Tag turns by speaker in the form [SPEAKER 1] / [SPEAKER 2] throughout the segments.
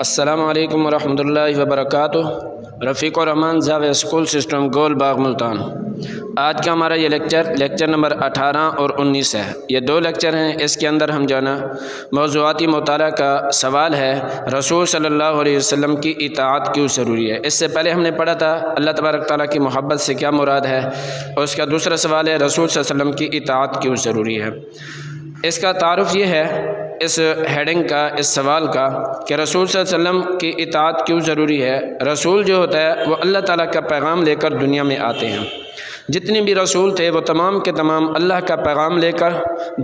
[SPEAKER 1] السلام علیکم ورحمۃ اللہ وبرکاتہ۔ رفیق الرحمان زاویہ اسکول سسٹم گول باغ ملتان۔ آج کا ہمارا یہ لیکچر نمبر 18 اور 19 ہے۔ یہ دو لیکچر ہیں۔ اس کے اندر ہم جانا موضوعاتی مطالعہ کا سوال ہے، رسول صلی اللہ علیہ وسلم کی اطاعت کیوں ضروری ہے۔ اس سے پہلے ہم نے پڑھا تھا اللہ تبارک تعالیٰ کی محبت سے کیا مراد ہے، اور اس کا دوسرا سوال ہے رسول صلی اللہ علیہ وسلم کی اطاعت کیوں ضروری ہے۔ اس کا تعارف یہ ہے اس ہیڈنگ کا، اس سوال کا، کہ رسول صلی اللہ علیہ وسلم کی اطاعت کیوں ضروری ہے۔ رسول جو ہوتا ہے وہ اللہ تعالیٰ کا پیغام لے کر دنیا میں آتے ہیں۔ جتنے بھی رسول تھے وہ تمام کے تمام اللہ کا پیغام لے کر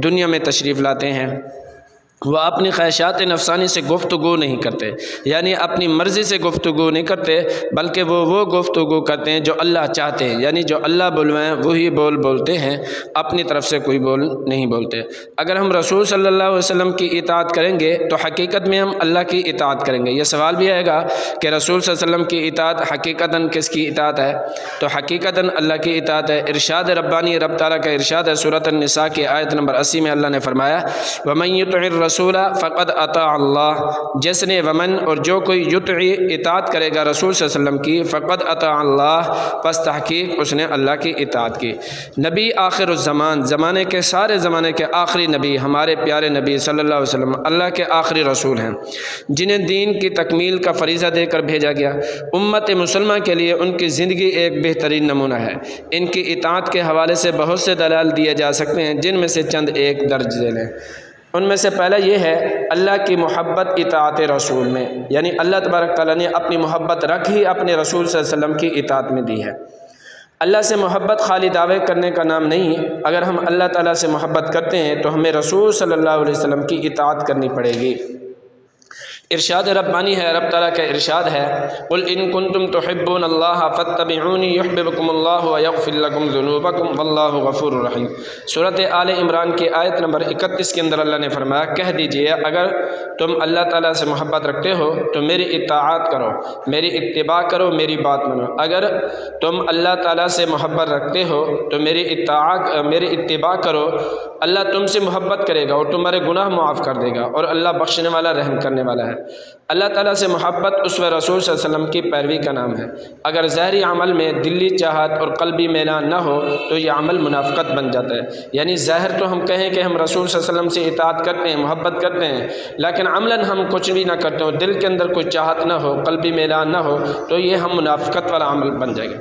[SPEAKER 1] دنیا میں تشریف لاتے ہیں۔ وہ اپنی خواہشات نفسانی سے گفتگو نہیں کرتے، یعنی اپنی مرضی سے گفتگو نہیں کرتے، بلکہ وہ گفتگو کرتے ہیں جو اللہ چاہتے ہیں، یعنی جو اللہ بلوائیں وہی بولتے ہیں، اپنی طرف سے کوئی بول نہیں بولتے۔ اگر ہم رسول صلی اللہ علیہ وسلم کی اطاعت کریں گے تو حقیقت میں ہم اللہ کی اطاعت کریں گے۔ یہ سوال بھی آئے گا کہ رسول صلی اللہ علیہ وسلم کی اطاعت حقیقتاً کس کی اطاعت ہے، تو حقیقتاً اللہ کی اطاعت ہے۔ ارشاد ربانی رب تعالیٰ کا ارشاد ہے، سورۃ النساء کی آیت نمبر 80 میں اللہ نے فرمایا، وَمَن يُطِعِ الرَّسُولَ فقد اطاع اللہ، جس نے ومن اور جو کوئی یطیع اطاعت کرے گا رسول صلی اللہ علیہ وسلم کی، فقد اطاع اللہ، پس تحقیق اس نے اللہ کی اطاعت کی۔ نبی آخر الزمان، زمانے کے سارے زمانے کے آخری نبی، ہمارے پیارے نبی صلی اللہ علیہ وسلم اللہ کے آخری رسول ہیں، جنہیں دین کی تکمیل کا فریضہ دے کر بھیجا گیا۔ امت مسلمہ کے لیے ان کی زندگی ایک بہترین نمونہ ہے۔ ان کی اطاعت کے حوالے سے بہت سے دلائل دیے جا سکتے ہیں، جن میں سے چند ایک درج ذیل ہیں۔ ان میں سے پہلا یہ ہے اللہ کی محبت اطاعت رسول میں، یعنی اللہ تبارک تعالیٰ نے اپنی محبت رکھ ہی اپنے رسول صلی اللہ علیہ وسلم کی اطاعت میں دی ہے۔ اللہ سے محبت خالی دعوے کرنے کا نام نہیں، اگر ہم اللہ تعالیٰ سے محبت کرتے ہیں تو ہمیں رسول صلی اللہ علیہ وسلم کی اطاعت کرنی پڑے گی۔ ارشاد ربانی ہے، رب تعالیٰ کا ارشاد ہے، قل ان کنتم تحبون اللہ فاتبعونی یحببکم اللہ ویغفر لکم ذنوبکم واللہ غفور رحیم۔ سورۃ آل عمران کی آیت نمبر 31 کے اندر اللہ نے فرمایا، کہہ دیجئے اگر تم اللہ تعالیٰ سے محبت رکھتے ہو تو میری اطاعت کرو، میری اتباع کرو، میری بات مانو۔ اگر تم اللہ تعالیٰ سے محبت رکھتے ہو تو میری اتباع کرو، اللہ تم سے محبت کرے گا اور تمہارے گناہ معاف کر دے گا، اور اللہ بخشنے والا رحم کرنے والا ہے۔ اللہ تعالیٰ سے محبت اسوہ رسول صلی اللہ علیہ وسلم کی پیروی کا نام ہے۔ اگر ظاہری عمل میں دلی چاہت اور قلبی میلان نہ ہو تو یہ عمل منافقت بن جاتا ہے، یعنی ظاہر تو ہم کہیں کہ ہم رسول صلی اللہ علیہ وسلم سے اطاعت کرتے ہیں، محبت کرتے ہیں، لیکن عملاً ہم کچھ بھی نہ کرتے ہو، دل کے اندر کوئی چاہت نہ ہو، قلبی میلان نہ ہو، تو یہ ہم منافقت والا عمل بن جائے گا۔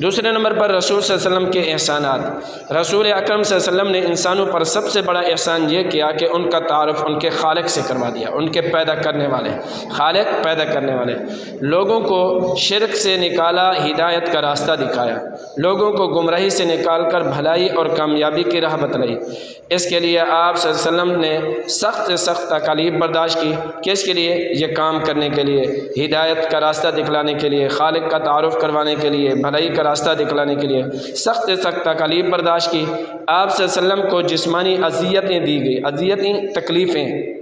[SPEAKER 1] دوسرے نمبر پر رسول صلی اللہ علیہ وسلم کے احسانات۔ رسول اکرم صلی اللہ علیہ وسلم نے انسانوں پر سب سے بڑا احسان یہ کیا کہ ان کا تعارف ان کے خالق سے کروا دیا، ان کے پیدا کرنے والے خالق، پیدا کرنے والے۔ لوگوں کو شرک سے نکالا، ہدایت کا راستہ دکھایا، لوگوں کو گمراہی سے نکال کر بھلائی اور کامیابی کی راہ بتلائی۔ اس کے لیے آپ صلی اللہ علیہ وسلم نے سخت سے سخت تکالیف برداشت کی، کس کے لیے؟ یہ کام کرنے کے لیے، ہدایت کا راستہ دکھلانے کے لیے، خالق کا تعارف کروانے کے لیے، بھلائی کا راستہ دکھلانے کے لیے سخت سے سخت تکالیف برداشت کی۔ آپ صلی اللہ علیہ وسلم کو جسمانی اذیتیں دی گئی، اذیتیں، تکلیفیں۔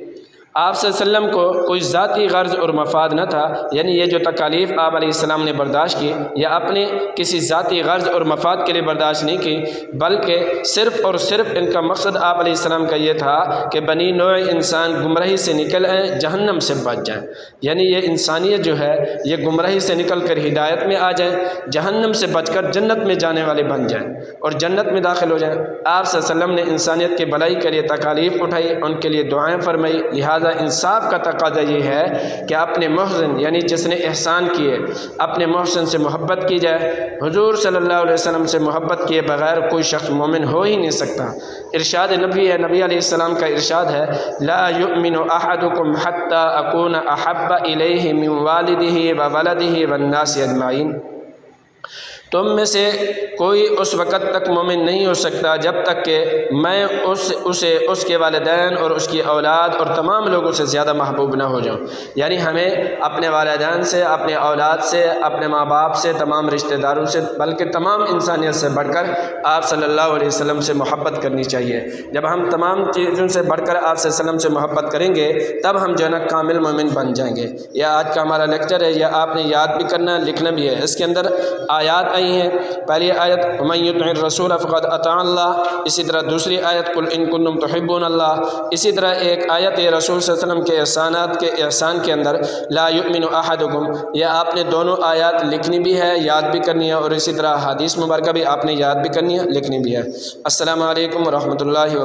[SPEAKER 1] آپ صلی اللہ علیہ وسلم کو کوئی ذاتی غرض اور مفاد نہ تھا، یعنی یہ جو تکالیف آپ علیہ السلام نے برداشت کی یا اپنے کسی ذاتی غرض اور مفاد کے لیے برداشت نہیں کی، بلکہ صرف اور صرف ان کا مقصد آپ علیہ السلام کا یہ تھا کہ بنی نوع انسان گمراہی سے نکل آئیں، جہنم سے بچ جائیں، یعنی یہ انسانیت جو ہے یہ گمراہی سے نکل کر ہدایت میں آ جائیں، جہنم سے بچ کر جنت میں جانے والے بن جائیں اور جنت میں داخل ہو جائیں۔ آپ صلی اللہ علیہ وسلم نے انسانیت کی بھلائی کے لیے تکالیف اٹھائی، ان کے لیے دعائیں فرمائی۔ لہٰذا انصاف کا تقاضا یہ ہے کہ اپنے محسن، یعنی جس نے احسان کیے، اپنے محسن سے محبت کی جائے۔ حضور صلی اللہ علیہ وسلم سے محبت کیے بغیر کوئی شخص مومن ہو ہی نہیں سکتا۔ ارشاد نبی ہے، نبی علیہ السلام کا ارشاد ہے، لا یؤمن احدکم حتی اکون احب الیہ من والدہ وولدہ والناس اجمعین۔ تم میں سے کوئی اس وقت تک مومن نہیں ہو سکتا جب تک کہ میں اسے اس کے والدین اور اس کی اولاد اور تمام لوگوں سے زیادہ محبوب نہ ہو جاؤں، یعنی ہمیں اپنے والدین سے، اپنے اولاد سے، اپنے ماں باپ سے، تمام رشتہ داروں سے، بلکہ تمام انسانیت سے بڑھ کر آپ صلی اللہ علیہ وسلم سے محبت کرنی چاہیے۔ جب ہم تمام چیزوں سے بڑھ کر آپ صلی اللہ علیہ وسلم سے محبت کریں گے تب ہم جو ہے نا کامل مومن بن جائیں گے۔ یہ آج کا ہمارا لیکچر ہے، یہ آپ نے یاد بھی کرنا ہے، لکھنا بھی ہے۔ اس کے اندر آیات آئی ہیں۔ پہلی آیت ومن یطع الرسول فقد اطاع اللہ، اسی طرح دوسری آیت قل ان کنتم تحبون اللہ، اسی طرح ایک آیت رسول صلی اللہ علیہ وسلم کے احسانات کے احسان کے اندر لا یؤمن احدکم، یہ آپ نے دونوں آیات لکھنی بھی ہے، یاد بھی کرنی ہے، اور اسی طرح حدیث مبارکہ بھی آپ نے یاد بھی کرنی ہے، لکھنی بھی ہے۔ السلام علیکم ورحمۃ اللہ وبرکاتہ۔